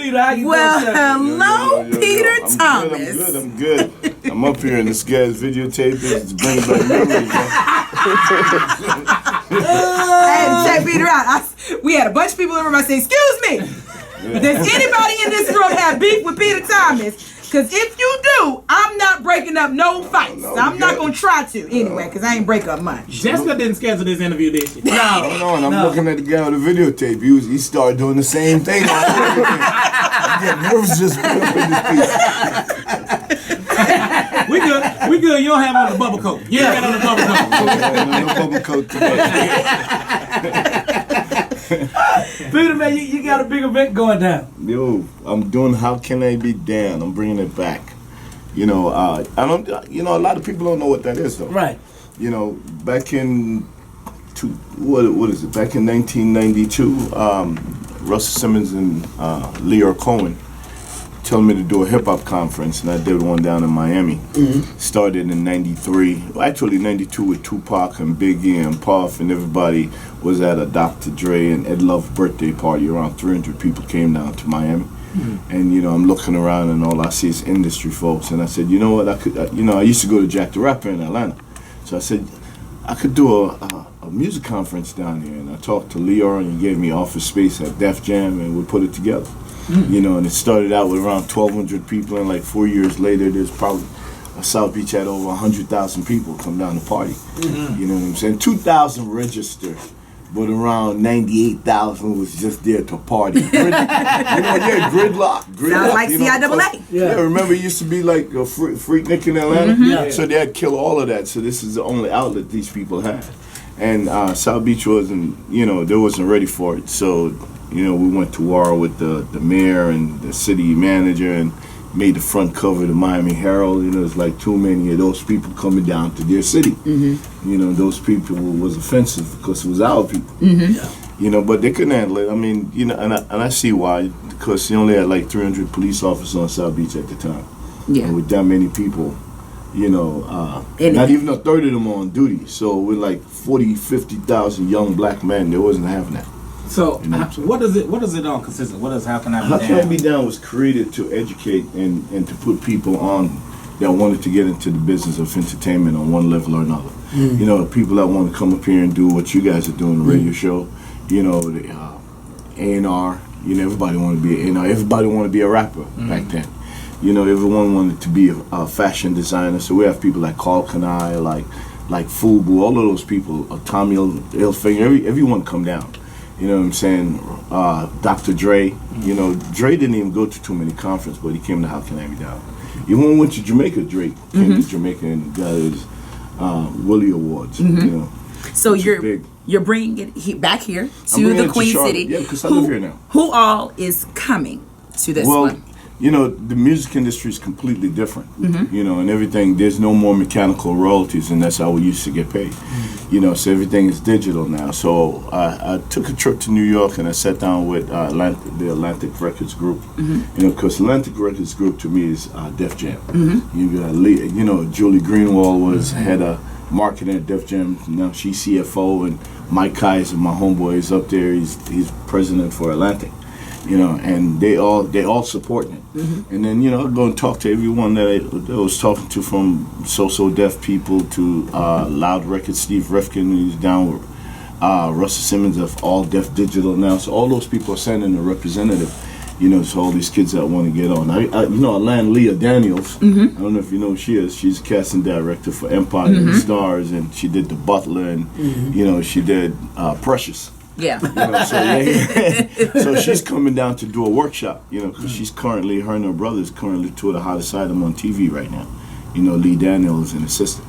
Peter, how you hello, Peter Thomas. I'm good. I'm up here and this guy's videotape is bringing back memories. I had to check Peter out. We had a bunch of people in the room. I said, excuse me, does anybody in this room have beef with Peter Thomas? Because if you do, I'm not breaking up no fights. No, I'm not going to try to anyway, because I ain't break up much. Jessica didn't schedule this interview, did she? No, and I'm looking at the guy with the videotape. He started doing the same thing. I'm getting nervous just putting up in this piece. We good. You don't have on the bubble coat. You ain't got on the bubble coat. No bubble coat today. Peter, man, you got a big event going down. Yo, I'm doing How Can I Be Damned? I'm bringing it back. I don't. A lot of people don't know what that is, though. Right. Back in what is it? Back in 1992, Russell Simmons and Leo Cohen told me to do a hip hop conference, and I did one down in Miami. Mm-hmm. Started in '93, actually '92 with Tupac and Biggie and Puff, and everybody was at a Dr. Dre and Ed Love birthday party. Around 300 people came down to Miami, and I'm looking around and all I see is industry folks, and I said, you know what, I could, I used to go to Jack the Rapper in Atlanta, so I said I could do a music conference down here, and I talked to Leo, and he gave me office space at Def Jam, and we put it together. And it started out with around 1,200 people, and like 4 years later, there's probably South Beach had over 100,000 people come down to party. You know what I'm saying? 2,000 registered, but around 98,000 was just there to party. Gridlock. Sounds like CIAA. Yeah, remember it used to be like a Freaknik in Atlanta? So they had killed all of that, so this is the only outlet these people had. And South Beach wasn't, they wasn't ready for it, so we went to war with the mayor and the city manager and made the front cover of the Miami Herald. There's like too many of those people coming down to their city. Those people was offensive because it was our people. But they couldn't handle it. I mean, and I see why, because they only had like 300 police officers on South Beach at the time. And with that many people, not even a third of them on duty. So with like 40, 50,000 young black men, there wasn't having that. So what does it all consist of? How Can I Be Down? How Can I Be Down was created to educate and to put people on that wanted to get into the business of entertainment on one level or another. People that want to come up here and do what you guys are doing, the radio show, the A&R, everybody wanted to be an A&R. Everybody wanted to be a rapper back then. Everyone wanted to be a fashion designer. So we have people like Carl Kanai, like Fubu, all of those people, Tommy Hilfiger, everyone come down. You know what I'm saying? Dr. Dre. Dre didn't even go to too many conferences, but he came to How Can I Be Down. Even when we went to Jamaica, Drake came to Jamaica and got his Willie Awards. So you're bringing it back here to the Queen City. Yeah, because I live here now. Who all is coming to this one? The music industry is completely different. And everything, there's no more mechanical royalties, and that's how we used to get paid. So everything is digital now. So I took a trip to New York, and I sat down with the Atlantic Records Group. Because Atlantic Records Group to me is Def Jam. You got Julie Greenwald was head of marketing at Def Jam. Now she's CFO, and Mike Kaiser, my homeboy, is up there. He's president for Atlantic. And they all supporting it. And then, I go and talk to everyone that I was talking to, from so deaf people to Loud Records, Steve Rifkin, who's down with Russell Simmons of All Deaf Digital now. So all those people are sending a representative, to all these kids that want to get on. Alan Leah Daniels, I don't know if you know who she is. She's a casting director for Empire and Stars, and she did The Butler, and, she did Precious. So she's coming down to do a workshop, because she's currently, her and her brother is currently two of the hottest items on TV right now. Lee Daniels is an assistant.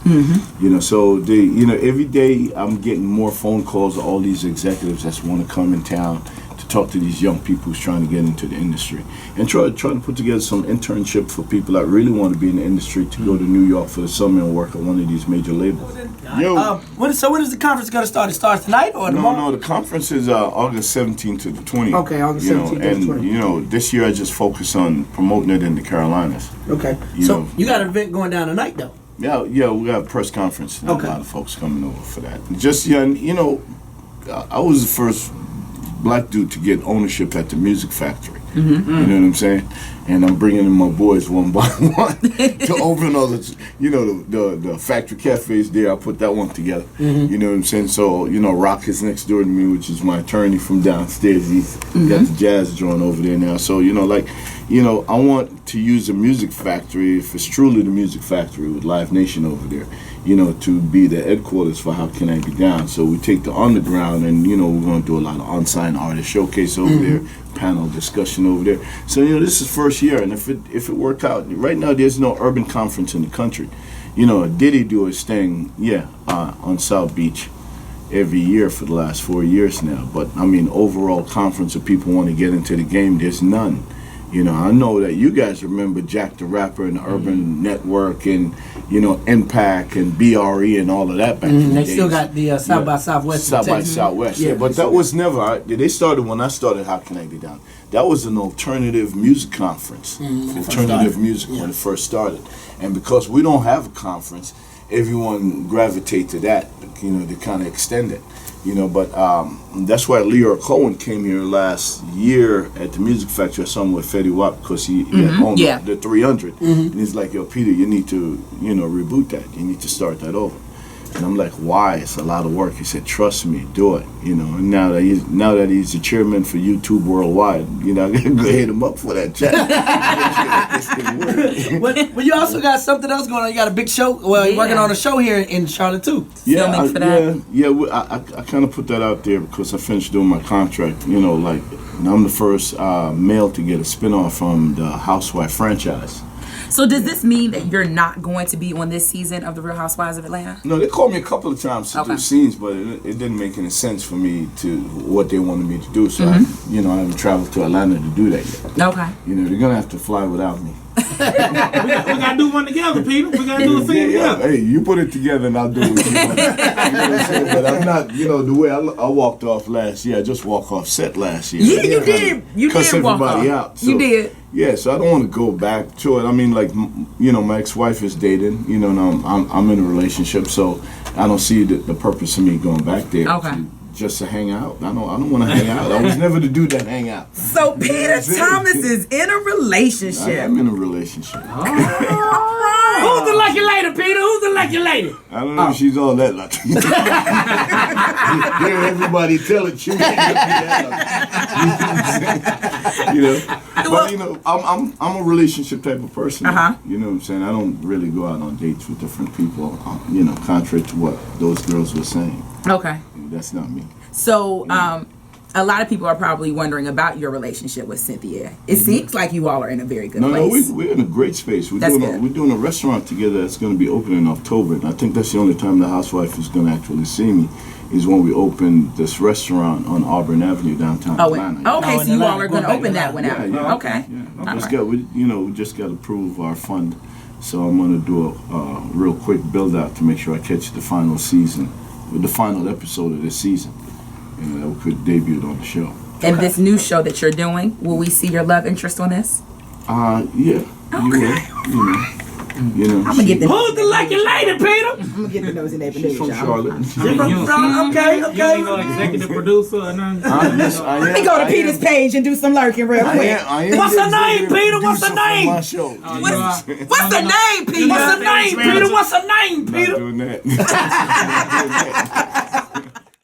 So they, every day I'm getting more phone calls of all these executives that want to come in town to talk to these young people who's trying to get into the industry, and try to put together some internship for people that really want to be in the industry to go to New York for the summer and work at one of these major labels. When is the conference going to start? It starts tonight or tomorrow? No, the conference is August 17th to the 20th. Okay, August 17th to the 20th. And, this year I just focus on promoting it in the Carolinas. Okay. So you got an event going down tonight, though? Yeah, we got a press conference. And a lot of folks coming over for that. Just, I was the first black dude to get ownership at the Music Factory. You know what I'm saying? And I'm bringing in my boys one by one to open all the, the factory cafes there. I put that one together. You know what I'm saying? So, Rock is next door to me, which is my attorney from downstairs. He's got the jazz joint over there now. So, I want to use a music factory, if it's truly the music factory with Live Nation over there, to be the headquarters for How Can I Be Down. So we take the underground and, we're going to do a lot of unsigned artist showcase over there, panel discussion over there. So, this is first year, and if it worked out, right now there's no urban conference in the country. Diddy do his thing, on South Beach every year for the last 4 years now. But, overall conference of people want to get into the game, there's none. I know that you guys remember Jack the Rapper and Urban Network and, NPAC and BRE and all of that back in the They days. still got the South by Southwest. South by Southwest, yeah. But that was never, they started when I started How Can I Be Down. That was an alternative music conference. Alternative music when it first started. And because we don't have a conference, everyone gravitate to that, to kind of extend it. But that's why Leroy Cohen came here last year at the Music Factory. I saw him with Fetty Wap because he had owned the 300. And he's like, yo, Peter, you need to, reboot that. You need to start that over. And I'm like, why? It's a lot of work. He said, trust me, do it. And now that he's the chairman for YouTube Worldwide, I gotta go hit him up for that chat. Well, you also got something else going on. You got a big show. Well, you're working on a show here in Charlotte too. I kind of put that out there because I finished doing my contract. And I'm the first male to get a spinoff from the Housewife franchise. So does this mean that you're not going to be on this season of The Real Housewives of Atlanta? No, they called me a couple of times to do scenes, but it didn't make any sense for me to what they wanted me to do. So I haven't traveled to Atlanta to do that yet. Okay. They're gonna have to fly without me. we gotta do one together, Peter. We gotta do a scene together. Hey, you put it together and I'll do it. You know what I'm saying? But I'm not, the way I walked off last year, I just walked off set last year. Yeah, you did. You did walk off. Out. So, you did. Yeah, so I don't want to go back to it. My ex-wife is dating, and I'm in a relationship, so I don't see the purpose of me going back there. Okay. Just to hang out. I don't want to hang out. I was never to do that hang out. So Peter Thomas is in a relationship. I am in a relationship. Who's the lucky lady, Peter? Who's the lucky lady? I don't know if she's all that lucky. Hear everybody tell it, you But I'm a relationship type of person. You know what I'm saying? I don't really go out on dates with different people. Contrary to what those girls were saying. Okay. That's not me. So, a lot of people are probably wondering about your relationship with Cynthia. It seems like you all are in a very good place. No, we're in a great space. We're good. doing a restaurant together that's going to be open in October. And I think that's the only time the housewife is going to actually see me is when we open this restaurant on Auburn Avenue downtown Atlanta. Okay, so you all are going to open that one out. Yeah, okay. Yeah. We just got to approve our fund. So I'm going to do a real quick build out to make sure I catch the final season, the final episode of this season. That we could debut on the show. And this new show that you're doing, will we see your love interest on this? Yeah. Okay. I'm gonna get the Who's the lucky lady, Peter? I'm gonna get the nosy neighbor She's from Charlotte. Okay. You ain't no executive producer or nothing. Let me go to Peter's page and do some lurking real quick. What's her name, Peter? What's her name? My show. What's the name, Peter? What's her name, Peter? What's her name, Peter? Not doing that.